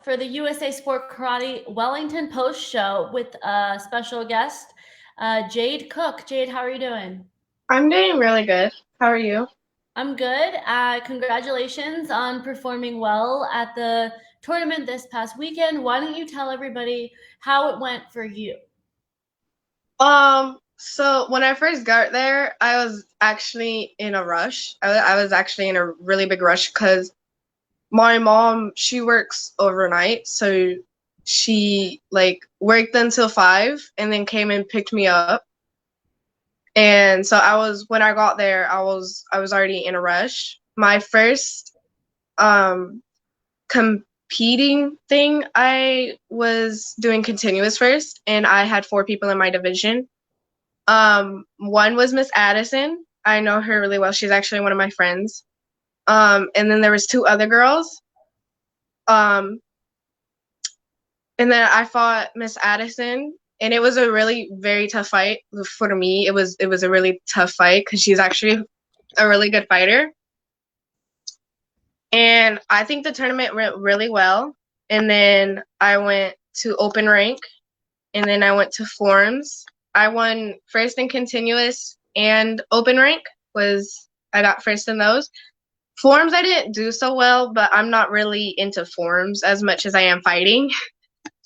for the USA Sport Karate Wellington Post Show with a special guest, Jade Cook. Jade, how are you doing? I'm doing really good. How are you? I'm good. Congratulations on performing well at the tournament this past weekend. Why don't you tell everybody how it went for you? So when I first got there, I was actually in a rush. I was actually in a really big rush because my mom, she works overnight, so she like worked until 5 and then came and picked me up. And so when I got there, I was already in a rush. My first um competing thing, I was doing continuous first, and I had 4 people in my division. One was Miss Addison. I know her really well. She's actually one of my friends. And then there was 2 other girls. Um, and then I fought Miss Addison, and it was a really very tough fight for me. It was a really tough fight because she's actually a really good fighter. And I think the tournament went really well. And then I went to open rank, and then I went to forms. I won first in continuous and open rank was I got first in those. Forms I didn't do so well, but I'm not really into forms as much as I am fighting.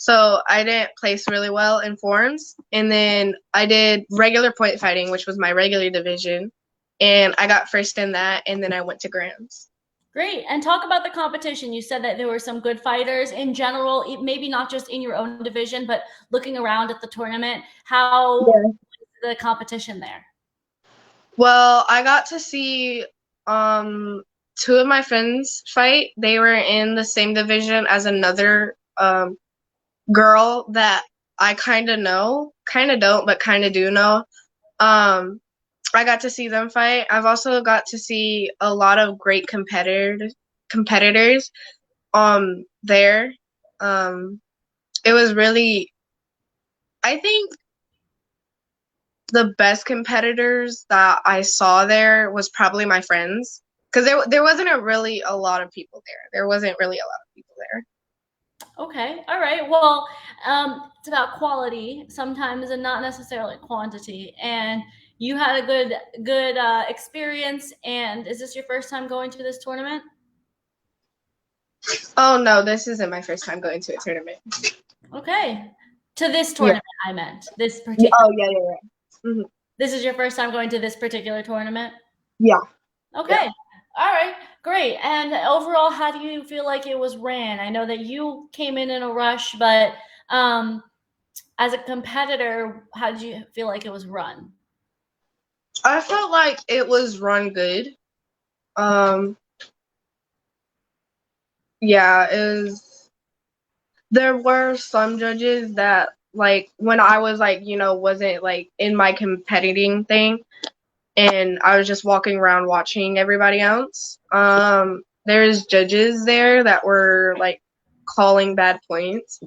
So I didn't place really well in forms. And then I did regular point fighting, which was my regular division. And I got first in that, and then I went to Grands. Great. And talk about the competition. You said that there were some good fighters in general, maybe not just in your own division, but looking around at the tournament. How Yeah. was the competition there? Well, I got to see 2 of my friends fight. They were in the same division as another girl that I kind of know, kind of don't, but kind of do know. Um, I got to see them fight. I've also got to see a lot of great competitors there. Um, it was really, I think the best competitors that I saw there was probably my friends because there wasn't really a lot of people there. There wasn't really a lot of people there. Okay. All right. Well, it's about quality sometimes and not necessarily quantity. And you had a good experience. And is this your first time going to this tournament? Oh no, this isn't my first time going to a tournament. Okay. To this Yeah. tournament, I meant this Yeah. particular. Oh yeah, yeah, yeah. This is your first time going to this particular tournament. Yeah, yeah. Okay. All right. Great. And overall, how do you feel like it was ran? I know that you came in a rush, but um, as a competitor, how did you feel like it was run? I felt like it was run good. Um, yeah, it was. There were some judges that like when I was like wasn't like in my competing thing, and I was just walking around watching everybody else. There's judges there that were like calling bad points,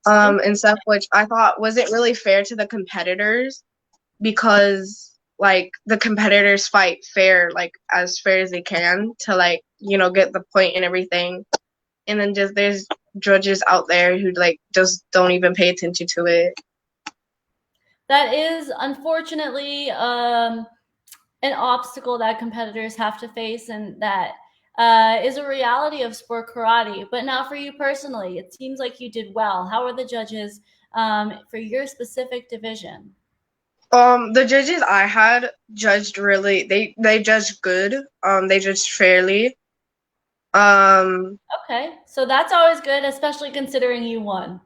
and stuff, which I thought wasn't really fair to the competitors because like the competitors fight fair, like as fair as they can to like get the point and everything, and then just there's judges out there who like just don't even pay attention to it. That is unfortunately an obstacle that competitors have to face, and that is a reality of sport karate. But now, for you personally, it seems like you did well. How are the judges for your specific division? The judges I had judged really they judged good. They judged fairly. Um, Okay, so that's always good, especially considering you won.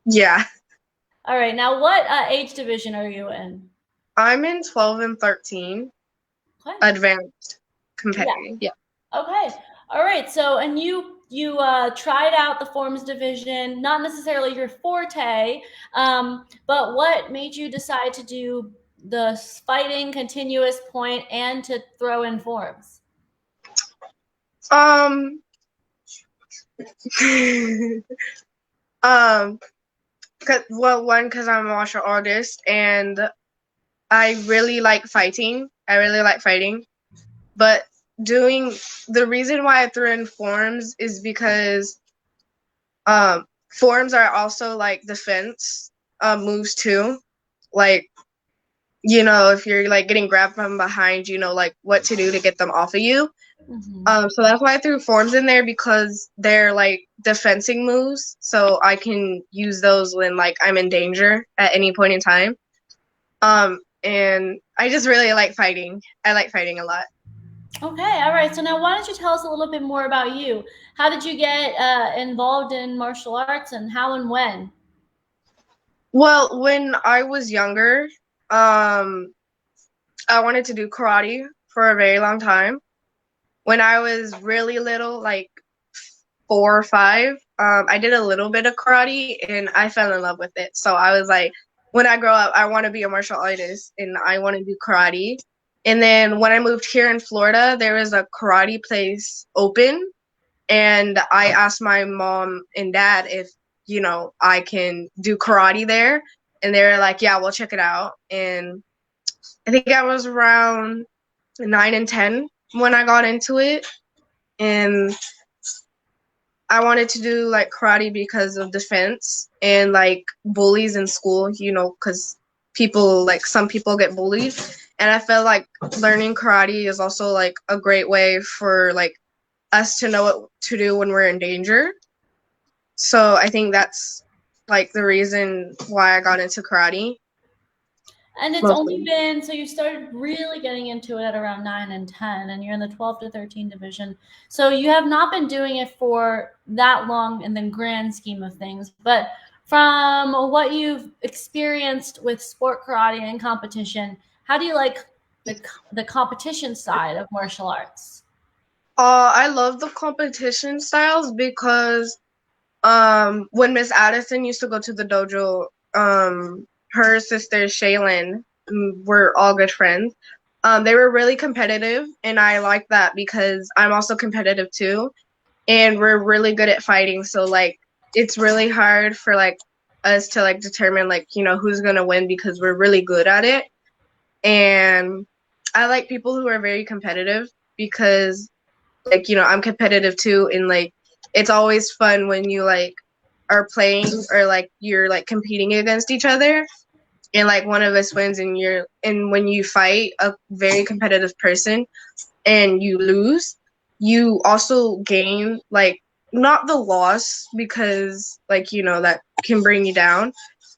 yeah. All right, now what age division are you in? I'm in 12 and 13, Okay, advanced yeah. competitive. Yeah. Okay. All right. So, and you tried out the forms division, not necessarily your forte, but what made you decide to do the fighting, continuous point, and to throw in forms? Um, um, well, one, because I'm a martial artist and I really like fighting. I really like fighting, but doing the reason why I threw in forms is because Forms are also like defense moves too. Like, if you're like getting grabbed from behind, like what to do to get them off of you. Mm-hmm. So that's why I threw forms in there because they're like defensing moves, so I can use those when like I'm in danger at any point in time. And I just really like fighting. I like fighting a lot. Okay, all right. So now, why don't you tell us a little bit more about you? How did you get involved in martial arts, and how and when? Well, when I was younger, um, I wanted to do karate for a very long time. When I was really little, like 4 or 5, I did a little bit of karate and I fell in love with it. So I was like, when I grow up, I want to be a martial artist and I want to do karate. And then when I moved here in Florida, there was a karate place open. And I asked my mom and dad if, I can do karate there. And they were like, yeah, we'll check it out. And I think I was around 9 and 10 when I got into it. And I wanted to do like karate because of defense and like bullies in school, because some people get bullied. And I felt like learning karate is also like a great way for like us to know what to do when we're in danger. So I think that's like the reason why I got into karate And it's only mostly. been, so you started really getting into it at around 9 and 10, and you're in the 12 to 13 division. So you have not been doing it for that long in the grand scheme of things. But from what you've experienced with sport karate and competition, how do you like the competition side of martial arts? I love the competition styles because when Miss Addison used to go to the dojo, her sister Shaylin, we're all good friends. They were really competitive, and I like that because I'm also competitive too, and we're really good at fighting. So like, it's really hard for like us to like determine like who's gonna win because we're really good at it. And I like people who are very competitive because like I'm competitive too, and like it's always fun when you like are playing or like you're like competing against each other and like one of us wins and when you fight a very competitive person and you lose, you also gain like not the loss because like that can bring you down,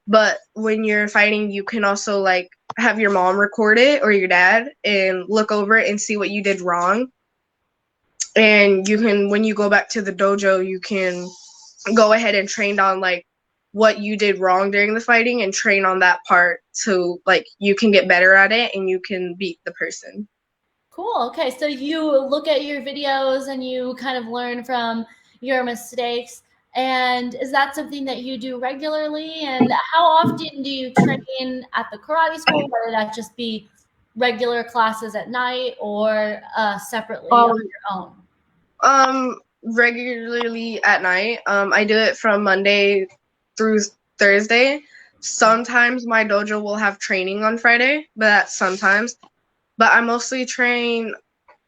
but when you're fighting you can also like have your mom record it or your dad and look over it and see what you did wrong, and you can when you go back to the dojo you can go ahead and train on like what you did wrong during the fighting and train on that part so like you can get better at it and you can beat the person. Cool. Okay. So you look at your videos and you kind of learn from your mistakes. And is that something that you do regularly? And how often do you train at the karate school? Whether that just be regular classes at night or separately on um your own? Regularly at night. I do it from Monday through Thursday. Sometimes my dojo will have training on Friday, but that's sometimes. But I mostly train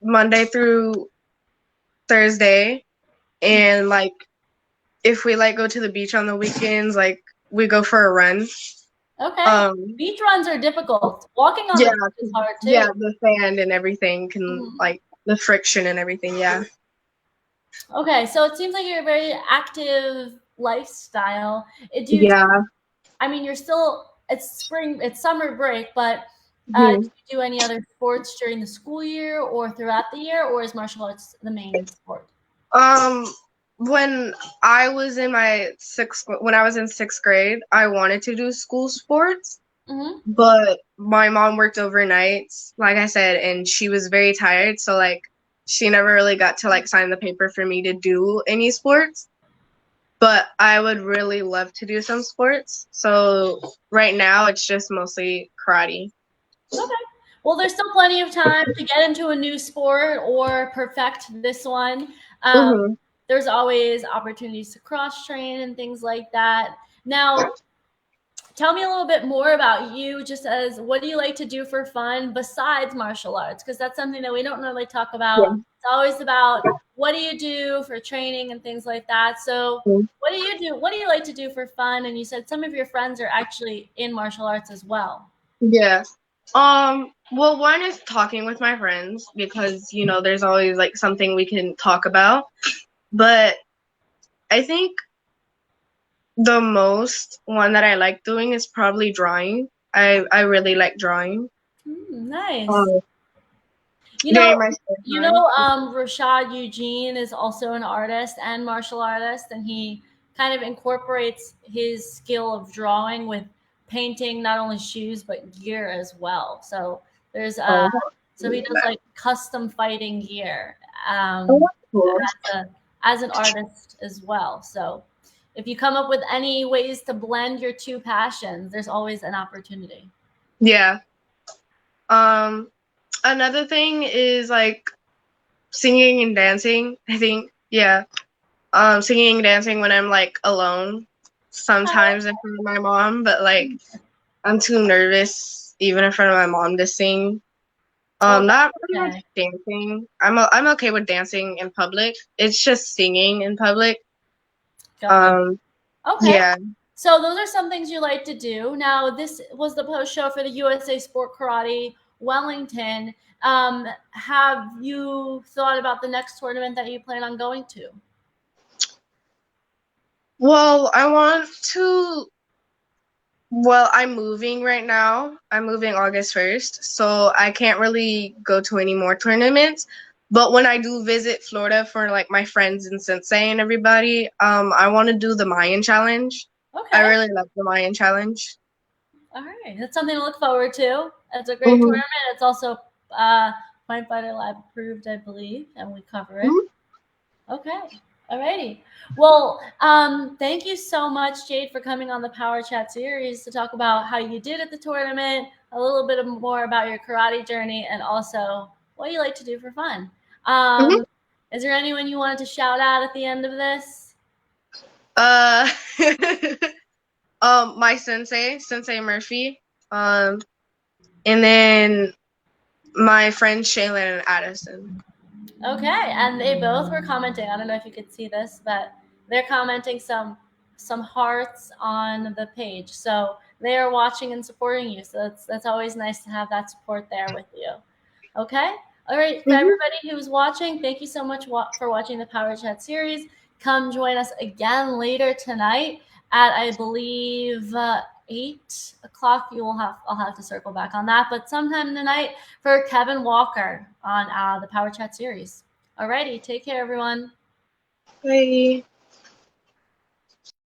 Monday through Thursday, and like if we like go to the beach on the weekends, like we go for a run. Okay. Um, Beach runs are difficult. Walking on yeah, the beach is hard yeah, too. the sand and everything can Mhm. like the friction and everything. Yeah, Okay. So it seems like you're a very active lifestyle. Do you yeah. I mean, you're still it's spring, it's summer break, but do Mhm. you do any other sports during the school year or throughout the year, or is martial arts the main sport? Um, when when I was in sixth grade, I wanted to do school sports, Mm-hmm. but my mom worked overnights, like I said, and she was very tired, so like she never really got to like sign the paper for me to do any sports. But I would really love to do some sports. So right now it's just mostly karate. Okay. Well, there's still plenty of time to get into a new sport or perfect this one. Um, Hmm. there's always opportunities to cross train and things like that. Now, tell me a little bit more about you, just as what do you like to do for fun besides martial arts? Because that's something that we don't really talk about. Yeah. It's always about what do you do for training and things like that. So what do you do? What do you like to do for fun? And you said some of your friends are actually in martial arts as well. Yeah. Well, one is talking with my friends because, there's always like something we can talk about. But I think the most one that I like doing is probably drawing. I really like drawing. Nice. Um, You know, during my spare you time. know, Rashad Eugene is also an artist and martial artist, and he kind of incorporates his skill of drawing with painting not only shoes but gear as well. So there's Oh, so he does like custom fighting gear oh, um, that's cool. as an artist as well. So if you come up with any ways to blend your two passions, there's always an opportunity. Yeah. Um, Another thing is like singing and dancing. I think, yeah. Singing and dancing when I'm like alone. Sometimes in front of my mom, but like I'm too nervous even in front of my mom to sing. Oh, Not that's pretty much okay. dancing. I'm okay with dancing in public. It's just singing in public. Got it. Um, Okay. yeah. So those are some things you like to do. Now, this was the post show for the USA Sport Karate Wellington. Have you thought about the next tournament that you plan on going to? Well, I want to. Well, I'm moving right now. I'm moving August 1st, so I can't really go to any more tournaments. But when I do visit Florida for like my friends and sensei and everybody, I want to do the Mayan challenge. I Okay. really love the Mayan challenge. All right. That's something to look forward to. It's a great Hmm. tournament. It's also uh, Point Fighter Lab approved, I believe, and we cover it. Okay. Alrighty. Well, thank you so much, Jade, for coming on the Power Chat series to talk about how you did at the tournament, a little bit more about your karate journey, and also what you like to do for fun. Hmm. Is there anyone you wanted to shout out at the end of this? Uh, my Sensei Murphy, and then my friends Shaylin and Addison. Okay, and they both were commenting. I don't know if you could see this, but they're commenting some hearts on the page. So they are watching and supporting you. So that's always nice to have that support there with you. Okay. All right. For Hmm. everybody who's watching, thank you so much for watching the Power Chat series. Come join us again later tonight at I believe 8 o'clock. I'll have to circle back on that, but sometime tonight for Kevin Walker on the Power Chat series. Alrighty, take care, everyone. Bye.